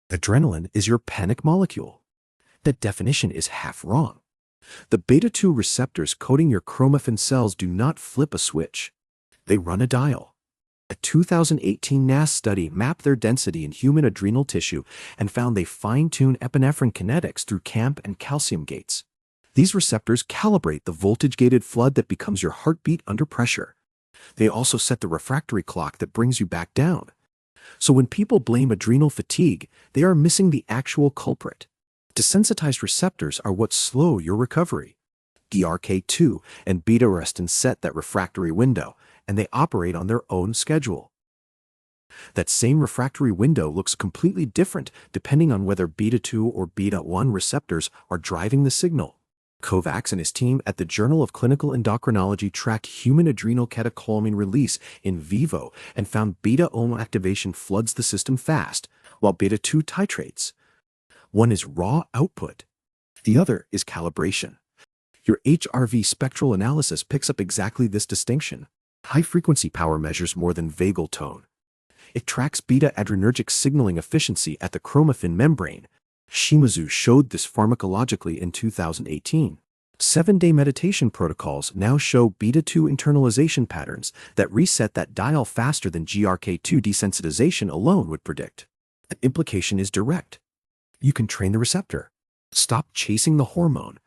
Adrenaline is your panic molecule. That definition is half wrong. The beta-2 receptors coating your chromaffin cells do not flip a switch. They run a dial. A 2018 NAS study mapped their density in human adrenal tissue and found they fine-tune epinephrine kinetics through CAMP and calcium gates. These receptors calibrate the voltage-gated flood that becomes your heartbeat under pressure. They also set the refractory clock that brings you back down. So when people blame adrenal fatigue, they are missing the actual culprit. Desensitized receptors are what slow your recovery. DRK2 and beta-arrestin set that refractory window, and they operate on their own schedule. That same refractory window looks completely different depending on whether beta-2 or beta-1 receptors are driving the signal. Kovacs and his team at the Journal of Clinical Endocrinology tracked human adrenal catecholamine release in vivo and found beta-1 activation floods the system fast, while beta-2 titrates. One is raw output. The other is calibration. Your HRV spectral analysis picks up exactly this distinction. High-frequency power measures more than vagal tone. It tracks beta-adrenergic signaling efficiency at the chromaffin membrane. Shimazu showed this pharmacologically in 2018. 7-day meditation protocols now show beta-2 internalization patterns that reset that dial faster than GRK2 desensitization alone would predict. The implication is direct. You can train the receptor. Stop chasing the hormone.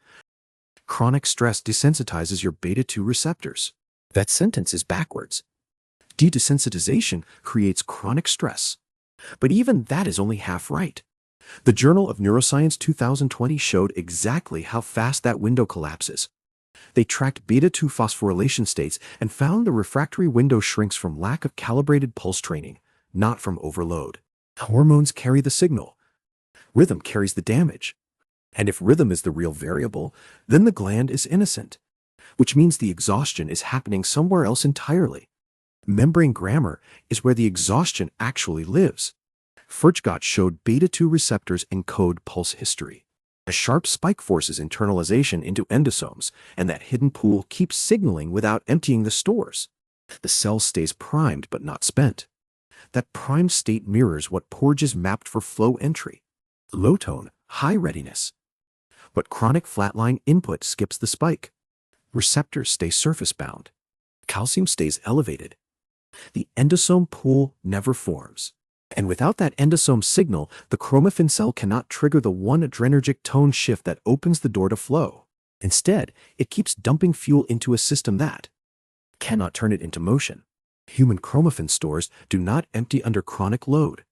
Chronic stress desensitizes your beta-2 receptors. That sentence is backwards. Desensitization creates chronic stress. But even that is only half right. The Journal of Neuroscience 2020 showed exactly how fast that window collapses. They tracked beta-2 phosphorylation states and found the refractory window shrinks from lack of calibrated pulse training, not from overload. Hormones carry the signal. Rhythm carries the damage. And if rhythm is the real variable, then the gland is innocent, which means the exhaustion is happening somewhere else entirely. Membrane grammar is where the exhaustion actually lives. Furchgott showed beta-2 receptors encode pulse history. A sharp spike forces internalization into endosomes, and that hidden pool keeps signaling without emptying the stores. The cell stays primed but not spent. That primed state mirrors what Porges mapped for flow entry. Low tone, high readiness. But chronic flatline input skips the spike. Receptors stay surface-bound. Calcium stays elevated. The endosome pool never forms. And without that endosome signal, the chromaffin cell cannot trigger the one adrenergic tone shift that opens the door to flow. Instead, it keeps dumping fuel into a system that cannot turn it into motion. Human chromaffin stores do not empty under chronic load.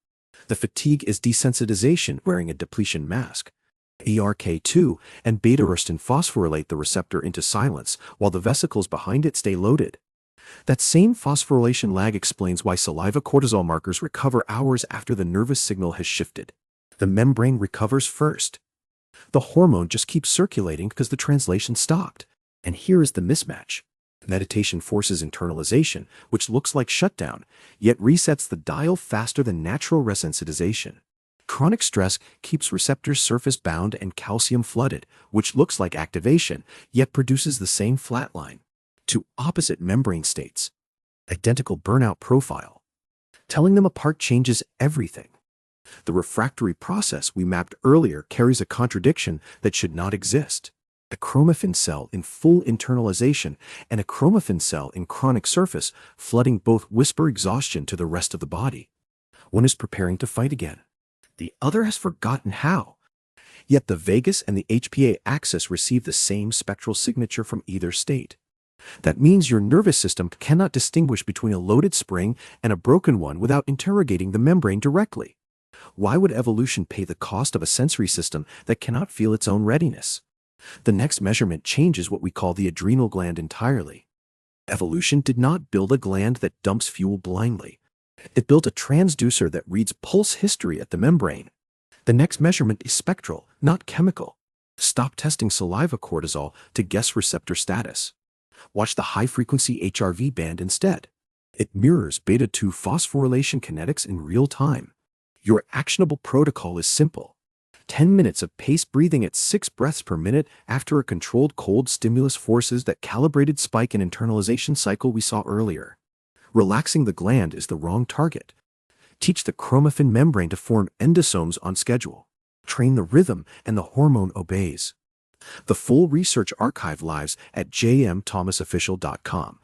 The fatigue is desensitization wearing a depletion mask. ERK2 and beta-arrestin phosphorylate the receptor into silence while the vesicles behind it stay loaded. That same phosphorylation lag explains why saliva cortisol markers recover hours after the nervous signal has shifted. The membrane recovers first. The hormone just keeps circulating because the translation stopped. And here is the mismatch. Meditation forces internalization, which looks like shutdown, yet resets the dial faster than natural resensitization. Chronic stress keeps receptors surface-bound and calcium-flooded, which looks like activation, yet produces the same flat line. Two opposite membrane states. Identical burnout profile. Telling them apart changes everything. The refractory process we mapped earlier carries a contradiction that should not exist. A chromaffin cell in full internalization and a chromaffin cell in chronic surface, flooding both whisper exhaustion to the rest of the body. One is preparing to fight again. The other has forgotten how. Yet the vagus and the HPA axis receive the same spectral signature from either state. That means your nervous system cannot distinguish between a loaded spring and a broken one without interrogating the membrane directly. Why would evolution pay the cost of a sensory system that cannot feel its own readiness? The next measurement changes what we call the adrenal gland entirely. Evolution did not build a gland that dumps fuel blindly. It built a transducer that reads pulse history at the membrane. The next measurement is spectral, not chemical. Stop testing saliva cortisol to guess receptor status. Watch the high-frequency HRV band instead. It mirrors beta-2 phosphorylation kinetics in real time. Your actionable protocol is simple. 10 minutes of paced breathing at 6 breaths per minute after a controlled cold stimulus forces that calibrated spike and internalization cycle we saw earlier. Relaxing the gland is the wrong target. Teach the chromaffin membrane to form endosomes on schedule. Train the rhythm and the hormone obeys. The full research archive lives at jmthomasofficial.com.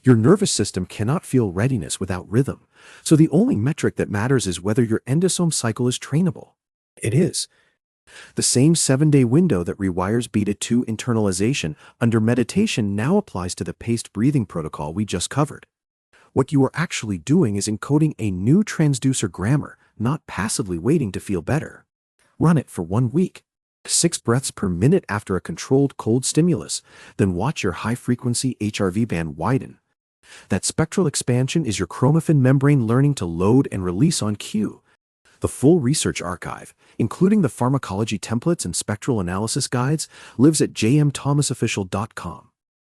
Your nervous system cannot feel readiness without rhythm, so the only metric that matters is whether your endosome cycle is trainable. It is. The same 7-day window that rewires beta-2 internalization under meditation now applies to the paced breathing protocol we just covered. What you are actually doing is encoding a new transducer grammar, not passively waiting to feel better. Run it for 1 week. 6 breaths per minute after a controlled cold stimulus, then watch your high-frequency HRV band widen. That spectral expansion is your chromaffin membrane learning to load and release on cue. The full research archive, including the pharmacology templates and spectral analysis guides, lives at jmthomasofficial.com.